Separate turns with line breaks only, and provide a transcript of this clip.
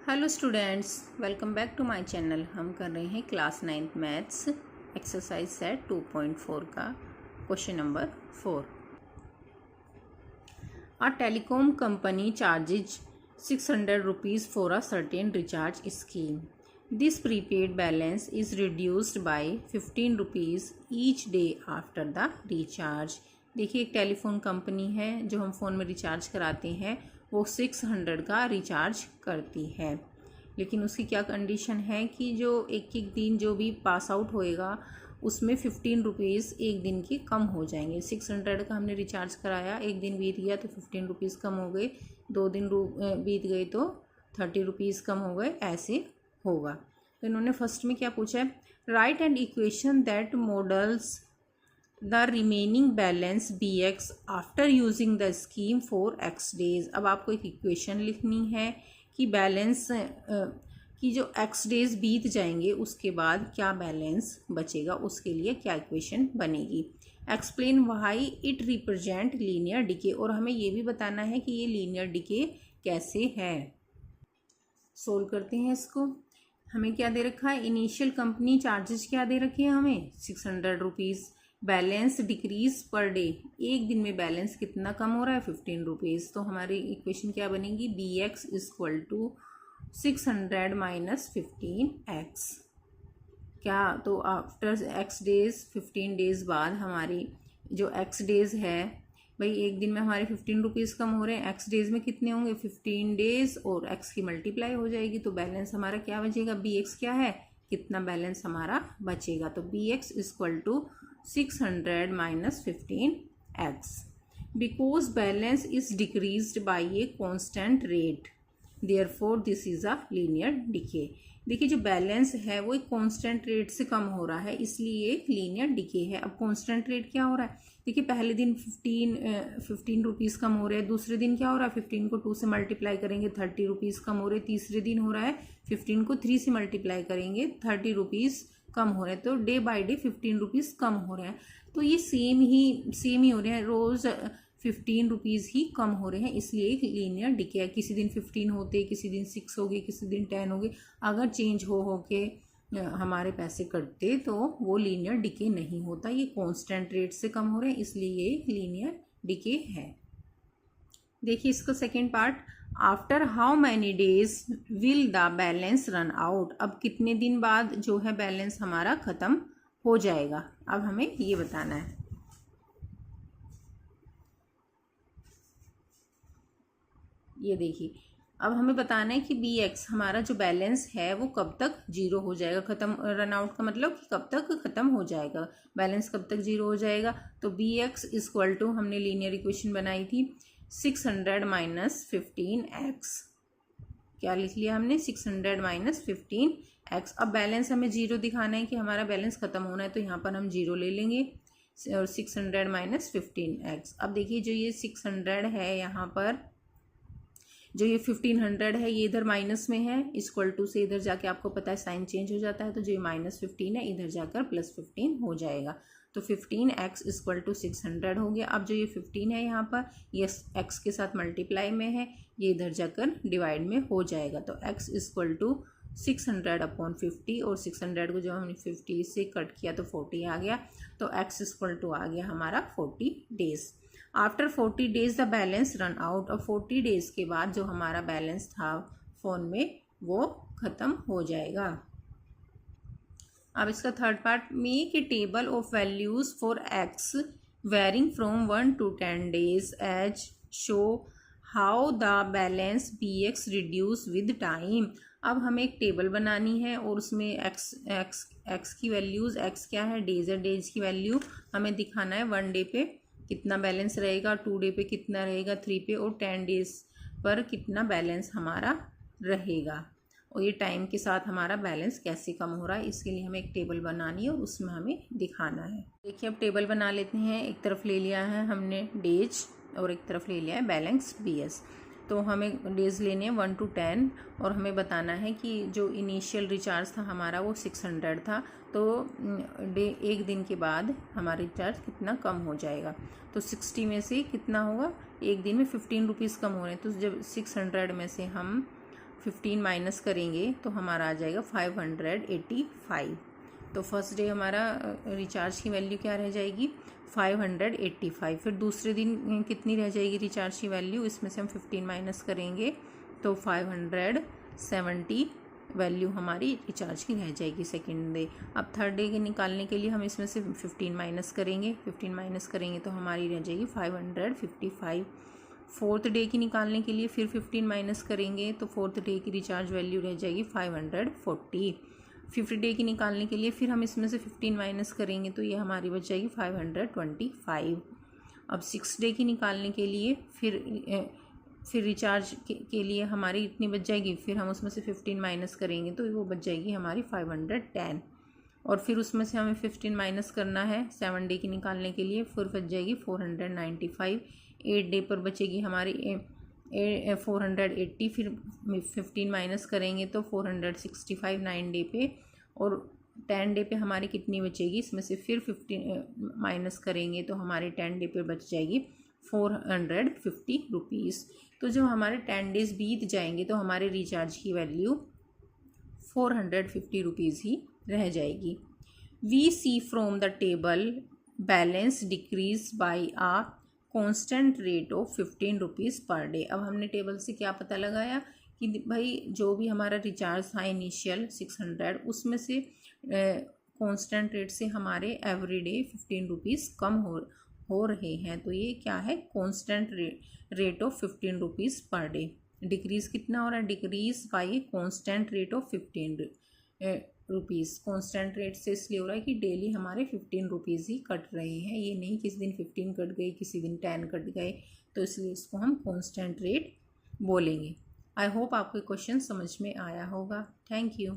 Hello students, welcome back to my channel. हम कर रहे हैं class 9th maths exercise set 2.4 का question number 4। A telecom company charges 600 rupees for a certain recharge scheme. This prepaid balance is reduced by 15 rupees each day after the recharge. देखिए, एक telephone company है जो हम phone में recharge कराते हैं, वो 600 का रिचार्ज करती है। लेकिन उसकी क्या कंडीशन है कि जो एक एक दिन जो भी पास आउट होएगा उसमें 15 रुपीज़ एक दिन के कम हो जाएंगे। 600 का हमने रिचार्ज कराया, एक दिन बीत गया तो 15 रुपीज़ कम हो गए, 2 दिन बीत गए तो 30 रुपीज़ कम हो गए, ऐसे होगा। तो इन्होंने फर्स्ट में क्या पूछा है, write and equation that models the remaining balance B X after using the scheme for X days. अब आपको एक इक्वेशन लिखनी है कि बैलेंस कि जो एक्स डेज बीत जाएंगे उसके बाद क्या बैलेंस बचेगा, उसके लिए क्या इक्वेशन बनेगी। Explain why it represent linear decay, और हमें ये भी बताना है कि ये लीनियर डिके कैसे है। सोल्व करते हैं इसको। हमें क्या दे रखा है, इनिशियल कंपनी चार्जेस क्या दे रखे हैं हमें, 600 rupees. Balance decrease per day, एक दिन में बैलेंस कितना कम हो रहा है, 15 रुपीज़। तो हमारी इक्वेशन क्या बनेगी, B X equal to 600 minus 15x। क्या तो आफ्टर एक्स डेज, 15 डेज बाद हमारी जो एक्स डेज है, भाई एक दिन में हमारे 15 रुपीज़ कम हो रहे हैं, एक्स डेज में कितने होंगे, 15 डेज, और एक्स की मल्टीप्लाई हो जाएगी तो बैलेंस हमारा क्या बचेगा, बी एक्स क्या है, कितना बैलेंस हमारा बचेगा। तो B X equal to 600 minus 15x। Because balance is decreased by a constant rate, therefore this is a linear decay. देखिए, जो बैलेंस है वो एक कांस्टेंट रेट से कम हो रहा है, इसलिए एक लीनियर डिके है। अब कांस्टेंट रेट क्या हो रहा है, देखिए पहले दिन 15 रुपीज़ कम हो रहे हैं, दूसरे दिन क्या हो रहा है, 15 को 2 से मल्टीप्लाई करेंगे 30 रुपीज़ कम हो रहे हैं, तीसरे दिन हो रहा है 15 को 3 से मल्टीप्लाई करेंगे 30 रुपीज़ कम हो रहे हैं। तो डे बाय डे 15 रुपीज़ कम हो रहे हैं। तो ये सेम ही हो रहे हैं, रोज़ 15 रुपीज़ ही कम हो रहे हैं, इसलिए एक लीनियर डिके है। किसी दिन 15 होते, किसी दिन 6 हो गए, किसी दिन 10 हो गए, अगर चेंज हो के हमारे पैसे कटते तो वो लीनियर डिके नहीं होता। ये कांस्टेंट रेट से कम हो रहे हैं, इसलिए ये लीनियर डिके है। देखिए इसका second part, after how many days will the balance run out. अब कितने दिन बाद जो है बैलेंस हमारा ख़त्म हो जाएगा, अब हमें ये बताना है। ये देखिए, अब हमें बताना है कि बी एक्स हमारा जो बैलेंस है वो कब तक जीरो हो जाएगा, ख़त्म, रन आउट का मतलब कि कब तक ख़त्म हो जाएगा, बैलेंस कब तक जीरो हो जाएगा। तो बी एक्स इक्वल टू, हमने लीनियर इक्वेशन बनाई थी, 600 माइनस 15x। क्या लिख लिया हमने, 600 माइनस 15x। अब बैलेंस हमें जीरो दिखाना है कि हमारा बैलेंस ख़त्म होना है, तो यहाँ पर हम जीरो ले लेंगे और 600 माइनस 15x। अब देखिए, जो ये 600 है यहाँ पर, जो ये 1500 है, ये इधर माइनस में है, इक्वल टू से इधर जाके आपको पता है साइन चेंज हो जाता है, तो जो ये -15 है इधर जाकर +15 हो जाएगा। तो 15x इक्वल टू 600 हो गया। अब जो ये 15 है यहाँ पर, ये x के साथ मल्टीप्लाई में है, ये इधर जाकर डिवाइड में हो जाएगा। तो x इक्वल टू 600 अपॉन 50, और 600 को जो हमने 50 से कट किया तो 40 आ गया। तो x इक्वल टू आ गया हमारा 40 days. After 40 days the balance run out. और 40 डेज के बाद जो हमारा बैलेंस था फ़ोन में वो ख़त्म हो जाएगा। अब इसका third part, make a table of values for X varying from 1 to 10 days as show how the balance B X reduce with time. अब हमें एक टेबल बनानी है और उसमें एक्स की वैल्यूज़, एक्स क्या है, डेज है, डेज की वैल्यू हमें दिखाना है। 1 डे पे कितना बैलेंस रहेगा, 2 डे पे कितना रहेगा, 3 पे, और 10 डेज पर कितना बैलेंस हमारा रहेगा, और ये टाइम के साथ हमारा बैलेंस कैसे कम हो रहा है, इसके लिए हमें एक टेबल बनानी है और उसमें हमें दिखाना है। देखिए, अब टेबल बना लेते हैं। एक तरफ ले लिया है हमने डेज और एक तरफ ले लिया है बैलेंस बी एस। तो हमें डेज लेने हैं 1 to 10, और हमें बताना है कि जो इनिशियल रिचार्ज था हमारा वो 600 था, तो एक दिन के बाद हमारा रिचार्ज कितना कम हो जाएगा। तो 60 में से कितना होगा, एक दिन में 15 रुपीज़ कम हो रहे हैं, तो जब 600 में से हम 15 माइनस करेंगे तो हमारा आ जाएगा 585। तो फर्स्ट डे हमारा रिचार्ज की वैल्यू क्या रह जाएगी 585। फिर दूसरे दिन कितनी रह जाएगी रिचार्ज की वैल्यू, इसमें से हम 15 माइनस करेंगे तो 570 वैल्यू हमारी रिचार्ज की रह जाएगी सेकेंड डे। अब थर्ड डे के निकालने के लिए हम इसमें से 15 माइनस करेंगे, 15 माइनस करेंगे तो हमारी रह जाएगी 555। फोर्थ डे की निकालने के लिए फिर 15 माइनस करेंगे तो फोर्थ डे की रिचार्ज वैल्यू रह जाएगी 540। फिफ्थ डे की निकालने के लिए फिर हम इसमें से 15 माइनस करेंगे तो ये हमारी बच जाएगी 525। अब सिक्स डे की निकालने के लिए फिर रिचार्ज के लिए हमारी इतनी बच जाएगी, फिर हम उसमें से 15 माइनस करेंगे तो वो बच जाएगी हमारी 510। और फिर उसमें से हमें 15 माइनस करना है 7 डे की निकालने के लिए, फिर बच जाएगी 495। 8 डे पर बचेगी हमारी 480। फिर 15 माइनस करेंगे तो 465 9 डे पे। और 10 डे पे हमारी कितनी बचेगी, इसमें से फिर 15 माइनस करेंगे तो हमारे 10 डे पे बच जाएगी 450 रुपीज़। तो जब हमारे 10 डेज़ बीत जाएंगे तो हमारे रिचार्ज की वैल्यू 450 रुपीज़ ही रह जाएगी। We see from the table balance decrease by a constant rate of 15 rupees per day. अब हमने टेबल से क्या पता लगाया कि भाई जो भी हमारा रिचार्ज था इनिशियल 600 उसमें से कांस्टेंट रेट से हमारे एवरीडे 15 रुपीज़ कम हो रहे हैं। तो ये क्या है constant rate of 15 rupees per day. Decrease कितना हो रहा है, decrease by constant rate of 15 rupees. Constant rate से इसलिए हो रहा है कि डेली हमारे 15 रुपीज़ ही कट रहे हैं, ये नहीं किसी दिन 15 कट गए किसी दिन 10 कट गए, तो इसलिए इसको हम कांस्टेंट रेट बोलेंगे। आई होप आपको क्वेश्चन समझ में आया होगा। Thank you.